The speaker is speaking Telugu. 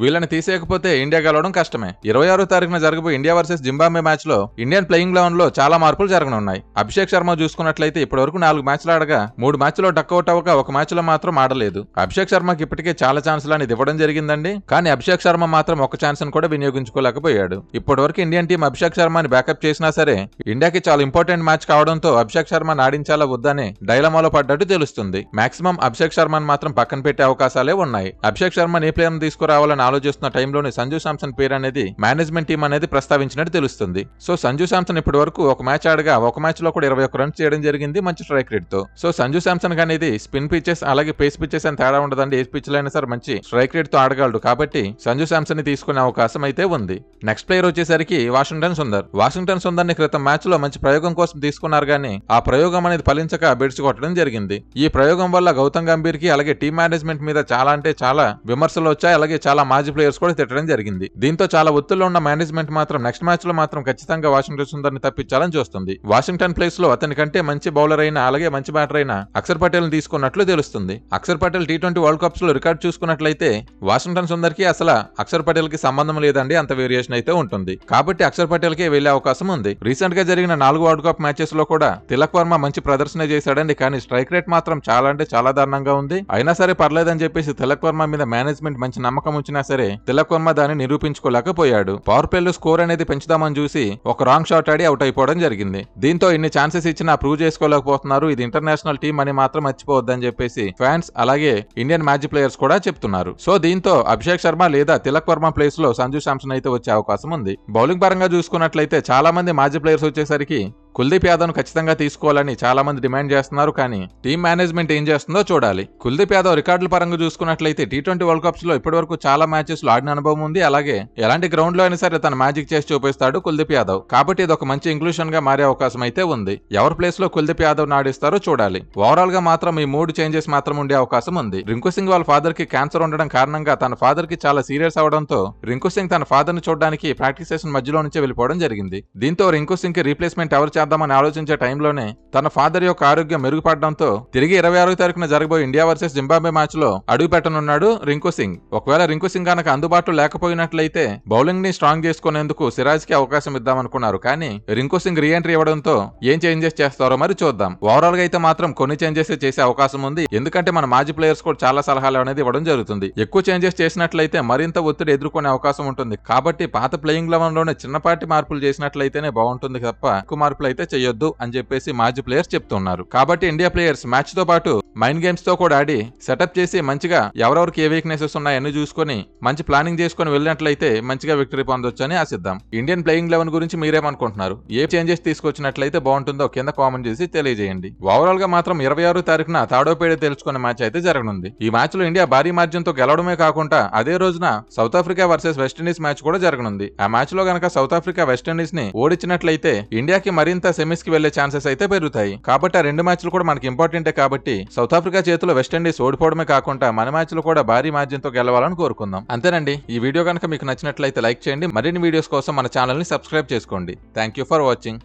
వీళ్ళని తీసేయకపోతే ఇండియా గెలవడం కష్టమే. 26వ తారీఖున జరగబోయే ఇండియా వర్సెస్ జింబాబ్వే మ్యాచ్ లో ఇండియన్ ప్లేయింగ్ లెవెన్ లో చాలా మార్పులు జరగనున్నాయి. అభిషేక్ శర్మ చూసుకున్నట్లయితే ఇప్పటివరకు 4 మ్యాచ్లు ఆడగా 3 మ్యాచ్లో డక్అవుట్ అవ్వగా 1 మ్యాచ్ లో మాత్రం ఆడలేదు. అభిషేక్ శర్మకి ఇప్పటికే చాలా ఛాన్సులు అనేది ఇవ్వడం జరిగిందండి. కానీ అభిషేక్ శర్మ మాత్రం ఒక ఛాన్స్ కూడా వినియోగించుకోలేకపోయాడు. ఇప్పటివరకు ఇండియన్ టీం అభిషేక్ శర్మని బ్యాకప్ చేసినా సరే ఇండియాకి చాలా ఇంపార్టెంట్ మ్యాచ్ కావడంతో అభిషేక్ శర్మని ఆడించాలా వద్దని డైలమాలో పడ్డట్టు తెలుస్తుంది. మాక్సిమం అభిషేక్ శర్మని మాత్రం పక్కన పెట్టే అవకాశాలే ఉన్నాయి. అభిషేక్ శర్మని ఏ ప్లేయర్ తీసుకురావాలని ఆలోచిస్తున్న టైంలోనే సంజు శాంసన్ పేరు అనేది మేనేజ్మెంట్ టీం అనేది ప్రస్తావించినట్టు తెలుస్తుంది. సో సంజు శాంసన్ ఇప్పటి వరకు 1 మ్యాచ్ ఆడగా 1 మ్యాచ్ లో కూడా 21 రన్స్ చేయడం జరిగింది మంచి స్ట్రైక్ రేట్ తో. సో సంజు శాంసన్ అనేది స్పిన్ పిచెస్ అలాగే పేస్ పిచెస్ అని తేడా ఉండదండి. ఏ పిచ్ లో అయినా సరే మంచి స్ట్రైక్ రేట్ తో ఆడగలడు. కాబట్టి సంజు శాంసన్ ని తీసుకునే అవకాశం అయితే ఉంది. నెక్స్ట్ ప్లేయర్ వచ్చేసరికి వాషింగ్టన్ సుందర్. వాషింగ్టన్ సుందర్ ని క్రితం మ్యాచ్ లో మంచి ప్రయోగం కోసం తీసుకున్నారు గానీ ఆ ప్రయోగం అనేది ఫలించక బెడ్స్ కొట్టడం జరిగింది. ఈ ప్రయోగం వల్ల గౌతమ్ గంభీర్ కి అలాగే టీం మేనేజ్మెంట్ మీద చాలా అంటే చాలా విమర్శలు వచ్చాయి. అలాగే చాలా మాజీ ప్లేయర్స్ కూడా తిట్టడం జరిగింది. దీంతో చాలా ఒత్తిడిలో ఉన్న మేనేజ్మెంట్ మాత్రం నెక్స్ట్ మ్యాచ్ లో మాత్రం ఖచ్చితంగా వాషింగ్టన్ సుందర్ ని తప్పించాలని చూస్తుంది. వాషింగ్టన్ ప్లేస్ లో అతని కంటే మంచి బౌలర్ అయినా అలాగే మంచి బ్యాటర్ అయినా అక్షర్ పటేల్ ని తీసుకున్నట్లు తెలుస్తుంది. Akshar Patel T20 world cups లో రికార్డ్ చూసుకున్నట్లయితే వాషింగ్టన్ సుందర్ కి అసలు అక్షర్ పటేల్ కి సంబంధం లేదండి. అంత వేరియేషన్ అయితే ఉంటుంది. కాబట్టి అక్షర్ పటేల్ కి వెళ్లే అవకాశం ఉంది. రీసెంట్ గా జరిగిన 4 వరల్డ్ కప్ మ్యాచెస్ లో కూడా తిలక్ వర్మ మంచి ప్రదర్శన చేశాడండి. కానీ స్ట్రైక్ రేట్ మాత్రం చాలా అంటే చాలా దారుణంగా ఉంది. అయినా సరే పర్లేదని చెప్పేసి తిలక్ వర్మ మీద మేనేజ్మెంట్ మంచి నమ్మకం ఉంచినా సరే తిలక్ వర్మ దాన్ని నిరూపించుకోలేకపోయాడు. పవర్ ప్లే లో స్కోర్ అనేది పెంచుదామని చూసి ఒక రాంగ్ షాట్ ఆడి అవుట్ అయిపోవడం జరిగింది. దీంతో ఇన్ని ఛాన్సెస్ ఇచ్చినా ప్రూవ్ చేసుకోలేకపోతున్నారు. ఇది ఇంటర్నేషనల్ టీం అని మాత్రం మర్చిపోవద్దని చెప్పేసి ఫ్యాన్స్ అలాగే ఇండియన్ మ్యాచ్ ప్లేయర్స్ కూడా చెప్తున్నారు. సో దీంతో అభిషేక్ శర్మ లేదా తిలక్ వర్మ ప్లేస్ లో సంజు శాంసన్ అయితే వచ్చే అవకాశం ఉంది. బౌలింగ్ పరంగా చూసుకున్నట్లయితే చాలా మంది మాజీ ప్లేయర్స్ వచ్చేసరికి కుల్దీప్ యాదవ్ ఖచ్చితంగా తీసుకోవాలని చాలా మంది డిమాండ్ చేస్తున్నారు. కానీ టీం మేనేజ్మెంట్ ఏం చేస్తుందో చూడాలి. కుల్దీప్ యాదవ్ రికార్డుల పరంగా చూసుకున్నట్లయితే T20 వరల్డ్ కప్స్ లో ఇప్పటివరకు చాలా మ్యాచెస్ లో ఆడిన అనుభవం ఉంది. అలాగే ఎలాంటి గ్రౌండ్ లో అయినా సరే తన మ్యాజిక్ చేసి చూపిస్తాడు కుల్దీప్ యాదవ్. కాబట్టి ఇది ఒక మంచి ఇంక్లూషన్ గా మారే అవకాశం అయితే ఉంది. ఎవరి ప్లేస్ లో కుల్దీప్ యాదవ్ ఆడిస్తారో చూడాలి. ఓవరాల్ గా మాత్రం ఈ 3 చేంజెస్ మాత్రం ఉండే అవకాశం ఉంది. రింకు సింగ్ వాళ్ళ ఫాదర్ కి క్యాన్సర్ ఉండడం కారణంగా తన ఫాదర్ కి చాలా సీరియస్ అవడంతో రింకు సింగ్ తన ఫాదర్ ని చూడడానికి ప్రాక్టీస్ సెషన్ మధ్యలో నుంచే వెళ్ళిపోవడం జరిగింది. దీంతో రింకు సింగ్ కి రీప్లేస్మెంట్ ఎవరు చేద్దామని ఆలోచించే టైంలోనే తన ఫాదర్ యొక్క ఆరోగ్యం మెరుగుపడడంతో తిరిగి 26వ తారీఖున జరగబోయే ఇండియా వర్సెస్ జింబాబ్వే మ్యాచ్ లో అడుగు పెట్టనున్నాడు రింకు సింగ్. ఒకవేళ రింకు సింగ్ కనుక అందుబాటులో లేకపోయినట్లయితే బౌలింగ్ ని స్ట్రాంగ్ చేసుకునేందుకు సిరాజ్ కి అవకాశం ఇద్దామనుకున్నారు. కానీ రింకు సింగ్ రీ ఎంట్రీ ఇవ్వడంతో ఏం చేంజెస్ చేస్తారో మరి చూద్దాం. ఓవరాల్ గా అయితే మాత్రం కొన్ని చేంజెస్ చేసే అవకాశం ఉంది. ఎందుకంటే మన మాజీ ప్లేయర్స్ కూడా చాలా సలహాలు అనేది ఇవ్వడం జరుగుతుంది. ఎక్కువ చేంజెస్ చేసినట్లయితే మరింత ఒత్తిడి ఎదుర్కొనే అవకాశం ఉంటుంది. కాబట్టి పాత ప్లేయింగ్ లెవెన్ లోనే చిన్నపాటి మార్పులు చేసినట్లయితేనే బాగుంటుంది తప్ప ఎక్కువ మార్పులు అయితే చేయొద్దు అని చెప్పేసి మాజీ ప్లేయర్స్ చెప్తున్నారు. కాబట్టి ఇండియా ప్లేయర్స్ మ్యాచ్ తో పాటు మైండ్ గేమ్స్ తో కూడా ఆడి సెటప్ చేసి మంచిగా ఎవరెవరికి ఏ వీక్నెసెస్ ఉన్నాయని చూసుకొని మంచి ప్లానింగ్ చేసుకుని వెళ్ళినట్లయితే మంచిగా విక్టరీ పొందొచ్చు అని ఆశిద్దాం. ఇండియన్ ప్లేయింగ్ లెవెన్ గురించి మీరేమనుకుంటున్నారు? ఏ చేంజెస్ తీసుకొచ్చినట్లయితే బాగుంటుందో కింద కామెంట్ చేసి తెలియజేయండి. ఓవరాల్ గా మాత్రం 26వ తారీఖున తాడోపేడ తెలుసుకునే మ్యాచ్ అయితే జరగనుంది. ఈ మ్యాచ్ లో ఇండియా భారీ మార్జిన్ తో గెలవడమే కాకుండా అదే రోజున south Africa versus West Indies match కూడా జరగనుంది. ఆ మ్యాచ్ లో గనక సౌత్ ఆఫ్రికా వెస్టిండీస్ ని ఓడించినట్లయితే ఇండియాకి మరింత సెమీస్ కి వెళ్లే ఛాన్సెస్ అయితే పెరుగుతాయి. కాబట్టి ఆ 2 మ్యాచ్లు కూడా మనకి ఇంపార్టెంటే. కాబట్టి సౌత్ ఆఫ్రికా చేతిలో వెస్టిండీస్ ఓడిపోవడమే కాకుండా మన మ్యాచ్ లో కూడా భారీ మార్జిన్ తో గెలవాలని కోరుకుందాం. అంతేనండి. ఈ వీడియో కనుక మీకు నచ్చినట్లయితే లైక్ చేయండి. మరిన్ని వీడియోస్ కోసం మన ఛానల్ ని సబ్స్క్రైబ్ చేసుకోండి. Thank you for watching.